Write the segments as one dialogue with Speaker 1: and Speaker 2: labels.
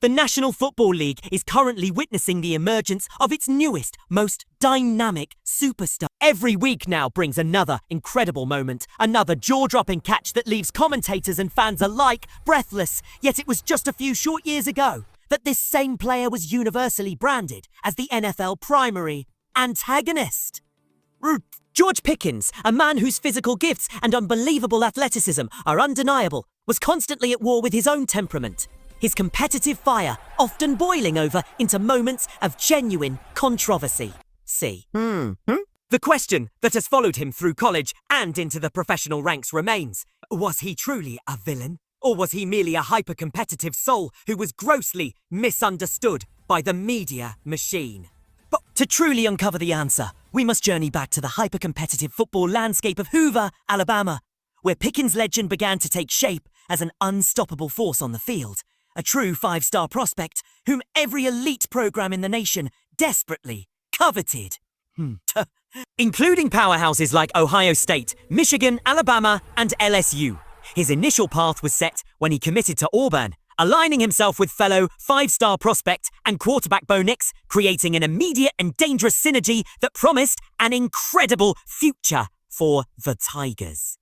Speaker 1: The National Football League is currently witnessing the emergence of its newest, most dynamic superstar. Every week now brings another incredible moment, another jaw-dropping catch that leaves commentators and fans alike breathless. Yet it was just a few short years ago that this same player was universally branded as the NFL primary antagonist. George Pickens, a man whose physical gifts and unbelievable athleticism are undeniable, was constantly at war with his own temperament. His competitive fire often boiling over into moments of genuine controversy. The question that has followed him through college and into the professional ranks remains: was he truly a villain? Or was he merely a hyper-competitive soul who was grossly misunderstood by the media machine? But to truly uncover the answer, we must journey back to the hyper-competitive football landscape of Hoover, Alabama, where Pickens' legend began to take shape as an unstoppable force on the field. A true five-star prospect whom every elite program in the nation desperately coveted. Including powerhouses like Ohio State, Michigan, Alabama, and LSU. His initial path was set when he committed to Auburn, aligning himself with fellow five-star prospect and quarterback Bo Nix, creating an immediate and dangerous synergy that promised an incredible future for the Tigers.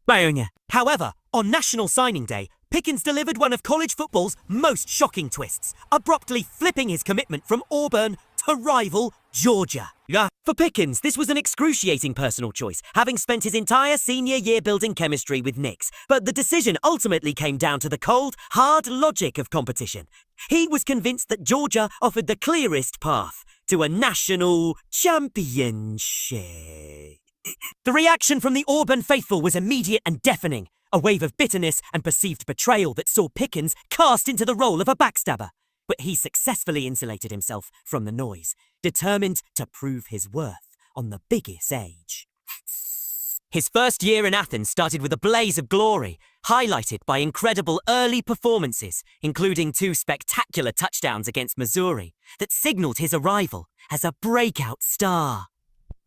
Speaker 1: However, on National Signing Day, Pickens delivered one of college football's most shocking twists, abruptly flipping his commitment from Auburn to rival Georgia. For Pickens, this was an excruciating personal choice, having spent his entire senior year building chemistry with Nix. But the decision ultimately came down to the cold, hard logic of competition. He was convinced that Georgia offered the clearest path to a national championship. The reaction from the Auburn faithful was immediate and deafening, a wave of bitterness and perceived betrayal that saw Pickens cast into the role of a backstabber. But he successfully insulated himself from the noise, determined to prove his worth on the biggest stage. His first year in Athens started with a blaze of glory, highlighted by incredible early performances, including 2 spectacular touchdowns against Missouri, that signaled his arrival as a breakout star.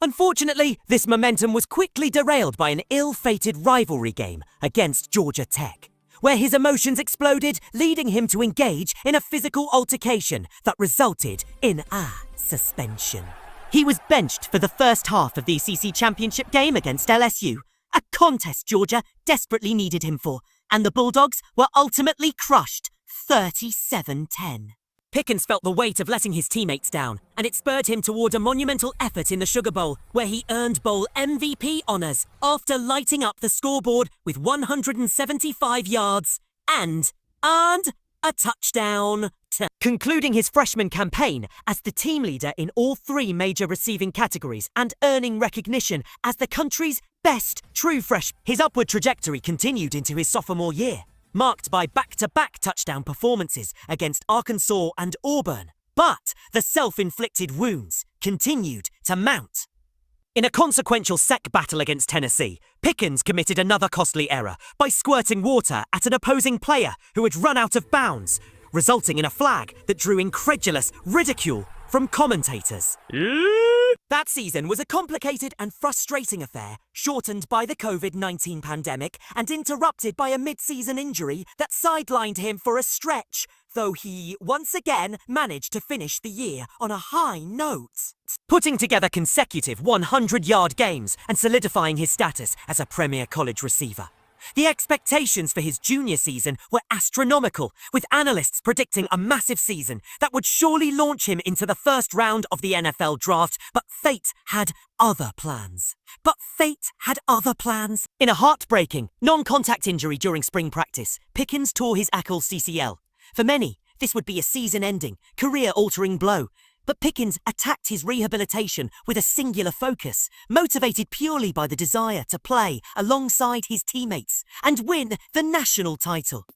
Speaker 1: Unfortunately, this momentum was quickly derailed by an ill-fated rivalry game against Georgia Tech, where his emotions exploded, leading him to engage in a physical altercation that resulted in a suspension. He was benched for the first half of the ACC championship game against LSU, a contest Georgia desperately needed him for, and the Bulldogs were ultimately crushed 37-10. Pickens felt the weight of letting his teammates down, and it spurred him toward a monumental effort in the Sugar Bowl, where he earned Bowl MVP honors after lighting up the scoreboard with 175 yards and a touchdown. Concluding his freshman campaign as the team leader in all 3 major receiving categories and earning recognition as the country's best true freshman. His upward trajectory continued into his sophomore year, marked by back-to-back touchdown performances against Arkansas and Auburn. But the self-inflicted wounds continued to mount. In a consequential sec battle against Tennessee, Pickens committed another costly error by squirting water at an opposing player who had run out of bounds, resulting in a flag that drew incredulous ridicule from commentators. That season was a complicated and frustrating affair, shortened by the COVID-19 pandemic and interrupted by a mid-season injury that sidelined him for a stretch, though he once again managed to finish the year on a high note, putting together consecutive 100-yard games and solidifying his status as a premier college receiver. The expectations for his junior season were astronomical, with analysts predicting a massive season that would surely launch him into the first round of the NFL draft, but fate had other plans. In a heartbreaking, non-contact injury during spring practice, Pickens tore his Achilles CCL. For many, this would be a season-ending, career-altering blow. But Pickens attacked his rehabilitation with a singular focus, motivated purely by the desire to play alongside his teammates and win the national title.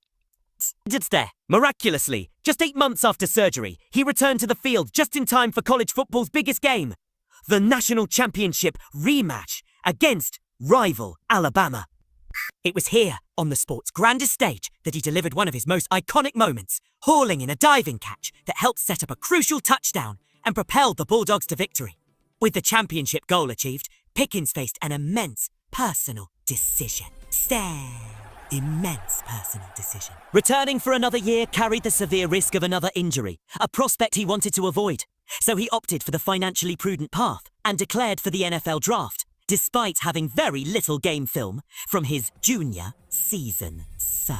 Speaker 1: Miraculously, just 8 months after surgery, he returned to the field just in time for college football's biggest game, the national championship rematch against rival Alabama. It was here, on the sport's grandest stage, that he delivered one of his most iconic moments, hauling in a diving catch that helped set up a crucial touchdown and propelled the Bulldogs to victory. With the championship goal achieved, Pickens faced an immense personal decision. immense personal decision. Returning for another year carried the severe risk of another injury, a prospect he wanted to avoid. So he opted for the financially prudent path and declared for the NFL draft, despite having very little game film from his junior season, sir.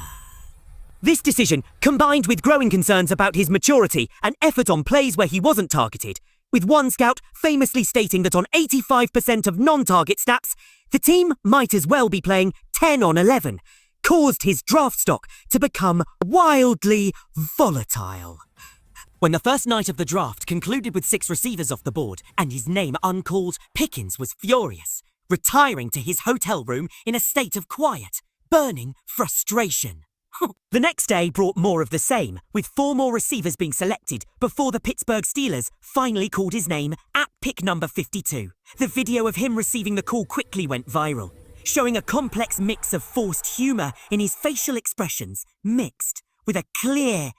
Speaker 1: This decision, combined with growing concerns about his maturity and effort on plays where he wasn't targeted, with one scout famously stating that on 85% of non-target snaps, the team might as well be playing 10 on 11, caused his draft stock to become wildly volatile. When the first night of the draft concluded with 6 receivers off the board and his name uncalled, Pickens was furious, retiring to his hotel room in a state of quiet, burning frustration. The next day brought more of the same, with 4 more receivers being selected before the Pittsburgh Steelers finally called his name at pick number 52. The video of him receiving the call quickly went viral, showing a complex mix of forced humor in his facial expressions, mixed with a clear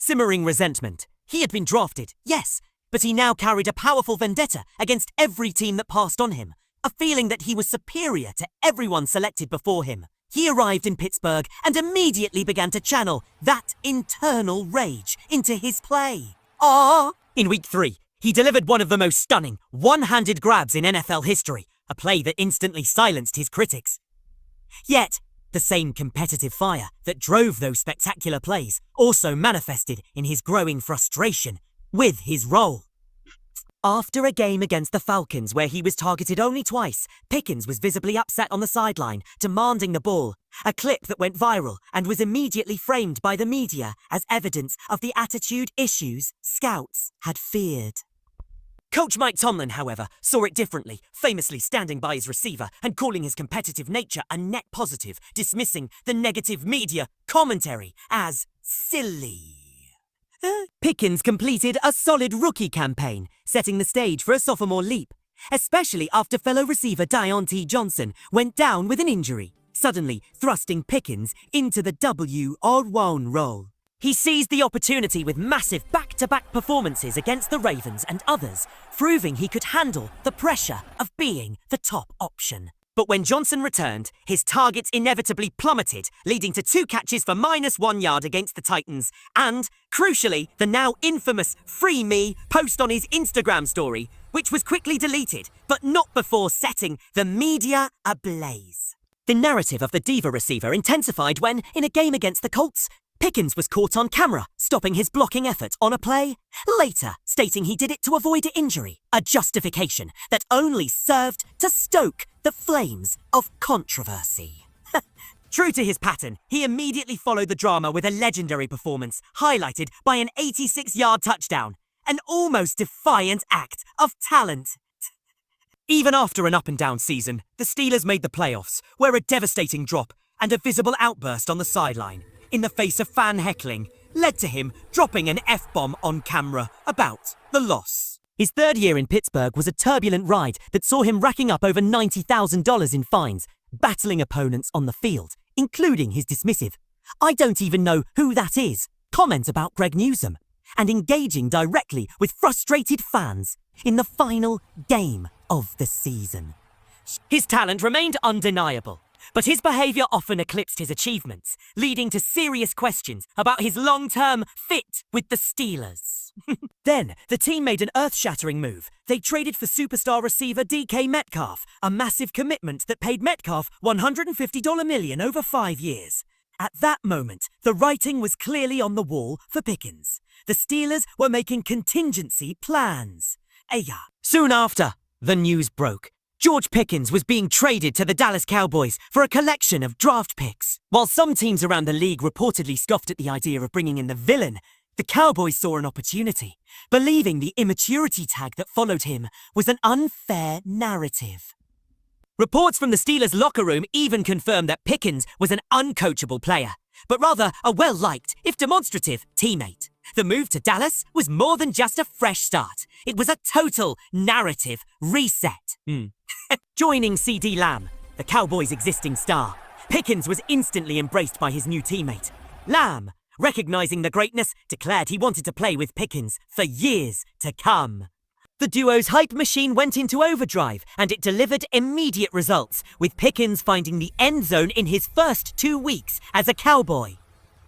Speaker 1: simmering resentment. He had been drafted, yes, but he now carried a powerful vendetta against every team that passed on him, a feeling that he was superior to everyone selected before him. He arrived in Pittsburgh and immediately began to channel that internal rage into his play. In week 3, he delivered one of the most stunning, one-handed grabs in NFL history, a play that instantly silenced his critics. Yet, the same competitive fire that drove those spectacular plays also manifested in his growing frustration with his role. After a game against the Falcons where he was targeted only twice, Pickens was visibly upset on the sideline, demanding the ball, a clip that went viral and was immediately framed by the media as evidence of the attitude issues scouts had feared. Coach Mike Tomlin, however, saw it differently, famously standing by his receiver and calling his competitive nature a net positive, dismissing the negative media commentary as silly. Pickens completed a solid rookie campaign, setting the stage for a sophomore leap, especially after fellow receiver Diontae Johnson went down with an injury, suddenly thrusting Pickens into the W-1 role. He seized the opportunity with massive back-to-back performances against the Ravens and others, proving he could handle the pressure of being the top option. But when Johnson returned, his targets inevitably plummeted, leading to 2 catches for -1 yard against the Titans, and, crucially, the now infamous "Free Me" post on his Instagram story, which was quickly deleted, but not before setting the media ablaze. The narrative of the diva receiver intensified when, in a game against the Colts, Pickens was caught on camera, stopping his blocking effort on a play, later stating he did it to avoid injury, a justification that only served to stoke the flames of controversy. True to his pattern, he immediately followed the drama with a legendary performance, highlighted by an 86-yard touchdown, an almost defiant act of talent. Even after an up-and-down season, the Steelers made the playoffs, where a devastating drop and a visible outburst on the sideline, in the face of fan heckling, led to him dropping an F-bomb on camera about the loss. His 3rd year in Pittsburgh was a turbulent ride that saw him racking up over $90,000 in fines, battling opponents on the field, including his dismissive "I don't even know who that is" comment about Greg Newsome, and engaging directly with frustrated fans in the final game of the season. His talent remained undeniable, but his behaviour often eclipsed his achievements, leading to serious questions about his long-term fit with the Steelers. Then, the team made an earth-shattering move. They traded for superstar receiver DK Metcalf, a massive commitment that paid Metcalf $150 million over 5 years. At that moment, the writing was clearly on the wall for Pickens. The Steelers were making contingency plans. Soon after, the news broke. George Pickens was being traded to the Dallas Cowboys for a collection of draft picks. While some teams around the league reportedly scoffed at the idea of bringing in the villain, the Cowboys saw an opportunity, believing the immaturity tag that followed him was an unfair narrative. Reports from the Steelers' locker room even confirmed that Pickens was an uncoachable player, but rather a well-liked, if demonstrative, teammate. The move to Dallas was more than just a fresh start. It was a total narrative reset. Joining CD Lamb, the Cowboys' existing star, Pickens was instantly embraced by his new teammate. Lamb, recognizing the greatness, declared he wanted to play with Pickens for years to come. The duo's hype machine went into overdrive, and it delivered immediate results, with Pickens finding the end zone in his first 2 weeks as a Cowboy.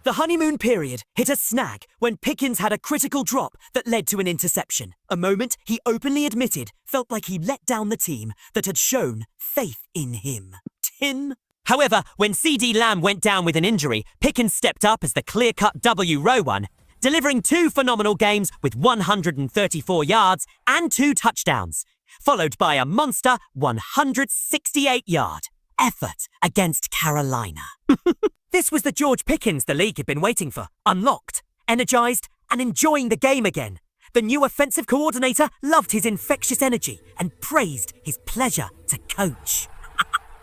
Speaker 1: The honeymoon period hit a snag when Pickens had a critical drop that led to an interception, a moment he openly admitted felt like he let down the team that had shown faith in him. Tim? However, when CD Lamb went down with an injury, Pickens stepped up as the clear-cut W Row, delivering 2 phenomenal games with 134 yards and 2 touchdowns, followed by a monster 168-yard effort against Carolina. This was the George Pickens the league had been waiting for, unlocked, energized, and enjoying the game again. The new offensive coordinator loved his infectious energy and praised his pleasure to coach.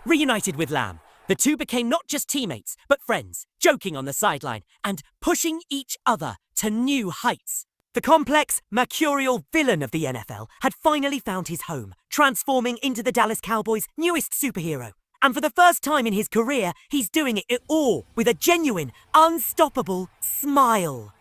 Speaker 1: Reunited with Lamb, the two became not just teammates, but friends, joking on the sideline and pushing each other to new heights. The complex, mercurial villain of the NFL had finally found his home, transforming into the Dallas Cowboys' newest superhero. And for the first time in his career, he's doing it all with a genuine, unstoppable smile.